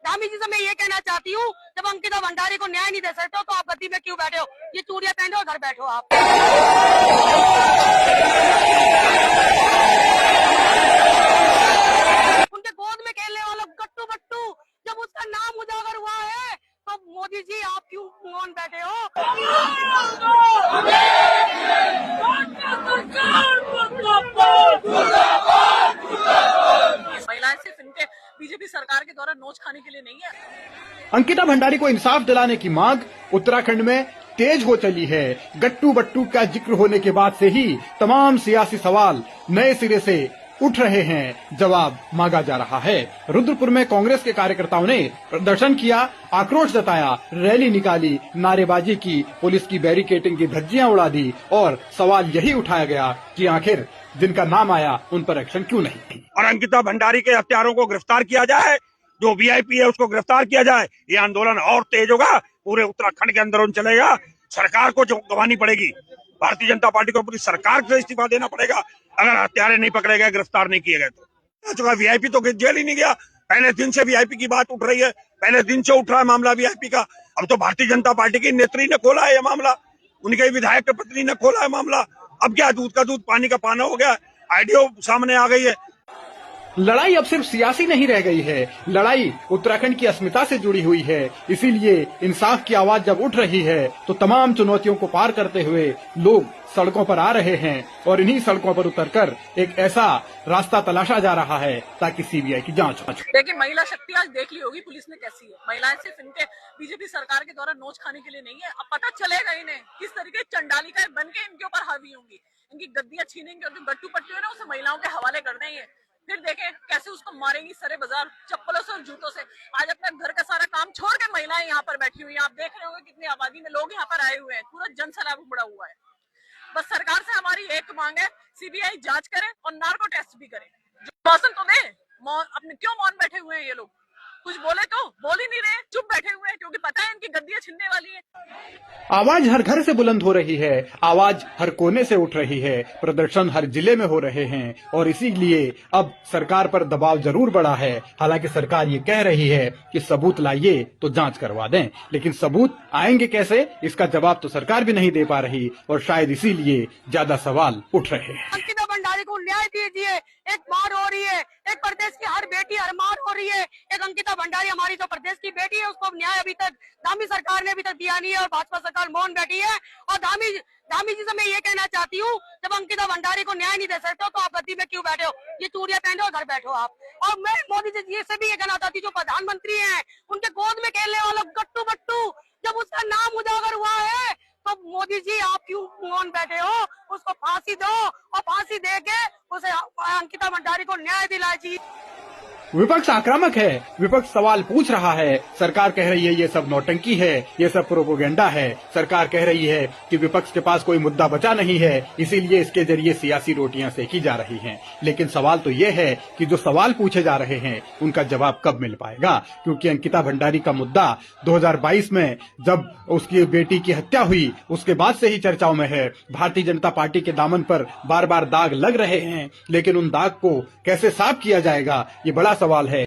धामी जी से मैं ये कहना चाहती हूँ, जब अंकिता भंडारी को न्याय नहीं दे सकते हो तो आप गद्दी में क्यों बैठे हो? ये चूड़ियां पहने हो, घर बैठो आप। उनके गोद में खेलने वाला गट्टू बट्टू, जब उसका नाम उजागर हुआ है तो मोदी जी आप क्यों मौन बैठे हो? महिलाएं सिर्फ इनके बीजेपी सरकार के द्वारा नोच खाने के लिए नहीं है। अंकिता भंडारी को इंसाफ दिलाने की मांग उत्तराखंड में तेज हो चली है। गट्टू बट्टू का जिक्र होने के बाद से ही तमाम सियासी सवाल नए सिरे से उठ रहे हैं, जवाब मांगा जा रहा है। रुद्रपुर में कांग्रेस के कार्यकर्ताओं ने प्रदर्शन किया, आक्रोश जताया, रैली निकाली, नारेबाजी की, पुलिस की बैरिकेडिंग की धज्जियां उड़ा दी और सवाल यही उठाया गया कि आखिर जिनका नाम आया उन पर एक्शन क्यों नहीं। और अंकिता भंडारी के हत्यारों को गिरफ्तार किया जाए, जो वीआईपी है उसको गिरफ्तार किया जाए। ये आंदोलन और तेज होगा, पूरे उत्तराखंड के अंदर चलेगा। सरकार को जो गंवानी पड़ेगी, भारतीय जनता पार्टी को पूरी सरकार से इस्तीफा देना पड़ेगा अगर हत्यारे नहीं पकड़े गए, गिरफ्तार नहीं किए गए तो। वीआईपी तो जेल ही नहीं गया, पहले दिन से वीआईपी की बात उठ रही है, पहले दिन से उठ रहा है मामला वीआईपी का। अब तो भारतीय जनता पार्टी की नेत्री ने खोला है ये मामला, उनके विधायक के पत्नी ने खोला है मामला। अब क्या दूध का दूध पानी का पाना हो गया, आईडियो सामने आ गई है। लड़ाई अब सिर्फ सियासी नहीं रह गई है, लड़ाई उत्तराखंड की अस्मिता से जुड़ी हुई है। इसीलिए इंसाफ की आवाज जब उठ रही है तो तमाम चुनौतियों को पार करते हुए लोग सड़कों पर आ रहे हैं और इन्हीं सड़कों पर उतरकर एक ऐसा रास्ता तलाशा जा रहा है ताकि सीबीआई की जांच हो। देखिए, महिला शक्ति आज देख ली होगी पुलिस ने कैसी है। महिलाएं सिर्फ इनके बीजेपी सरकार के द्वारा नोच खाने के लिए नहीं है। अब पता चलेगा इन्हें किस तरीके चंडालिकाएं बन के इनके ऊपर हावी होंगी, इनकी गद्दियां छीनेंगे और जो गट्टू पट्टू है ना उसे महिलाओं के हवाले कर देंगे। फिर देखें कैसे उसको मारेंगी सरे बाजार चप्पलों से और जूतों से। आज अपने घर का सारा काम छोड़ के महिलाएं यहाँ पर बैठी हुई हैं। आप देख रहे होंगे कितनी आबादी में लोग यहाँ पर आए हुए हैं, पूरा जनसैलाब उमड़ा हुआ है। बस सरकार से हमारी एक मांग है, सीबीआई जांच करे और नार्को टेस्ट भी करे। शासन तो दे, अपने क्यों मौन बैठे हुए हैं ये लोग? कुछ बोले तो बोल ही नहीं रहे, चुप बैठे हुए हैं क्योंकि पता है इनकी गद्दियां छिनने वाली है। आवाज हर घर से बुलंद हो रही है, आवाज हर कोने से उठ रही है, प्रदर्शन हर जिले में हो रहे हैं और इसीलिए अब सरकार पर दबाव जरूर बढ़ा है। हालांकि सरकार ये कह रही है कि सबूत लाइए तो जांच करवा दें, लेकिन सबूत आएंगे कैसे, इसका जवाब तो सरकार भी नहीं दे पा रही और शायद इसीलिए ज्यादा सवाल उठ रहे हैं। अंकिता भंडारी को न्याय दीजिए, एक मार हो रही है, एक प्रदेश की हर बेटी हर मार हो रही है। एक अंकिता भंडारी हमारी जो प्रदेश की बेटी है उसको न्याय अभी तक धामी सरकार ने अभी तक दिया नहीं है और भाजपा सरकार मौन बैठी है। और धामी जी से मैं ये कहना चाहती हूँ, जब अंकिता भंडारी को न्याय नहीं दे सकते हो तो आप गद्दी में क्यों बैठे हो? ये चूड़ियां पहने हो, घर बैठो आप। और मैं मोदी जी से भी ये कहना चाहती हूँ, जो प्रधानमंत्री है उनके गोद में खेलने वाला गट्टू बट्टू, जब उसका नाम उजागर हुआ है तो मोदी जी आप क्यों मौन बैठे हो? उसको फांसी दो और फांसी दे के उसे अंकिता भंडारी को न्याय दिलाइए। विपक्ष आक्रामक है, विपक्ष सवाल पूछ रहा है। सरकार कह रही है ये सब नौटंकी है, ये सब प्रोपोगेंडा है। सरकार कह रही है कि विपक्ष के पास कोई मुद्दा बचा नहीं है, इसीलिए इसके जरिए सियासी रोटियां सेकी जा रही हैं। लेकिन सवाल तो ये है कि जो सवाल पूछे जा रहे हैं उनका जवाब कब मिल पाएगा, क्योंकि अंकिता भंडारी का मुद्दा 2022 में जब उसकी बेटी की हत्या हुई उसके बाद से ही चर्चाओं में है। भारतीय जनता पार्टी के दामन पर बार बार दाग लग रहे हैं, लेकिन उन दाग को कैसे साफ किया जाएगा ये बड़ा सवाल है।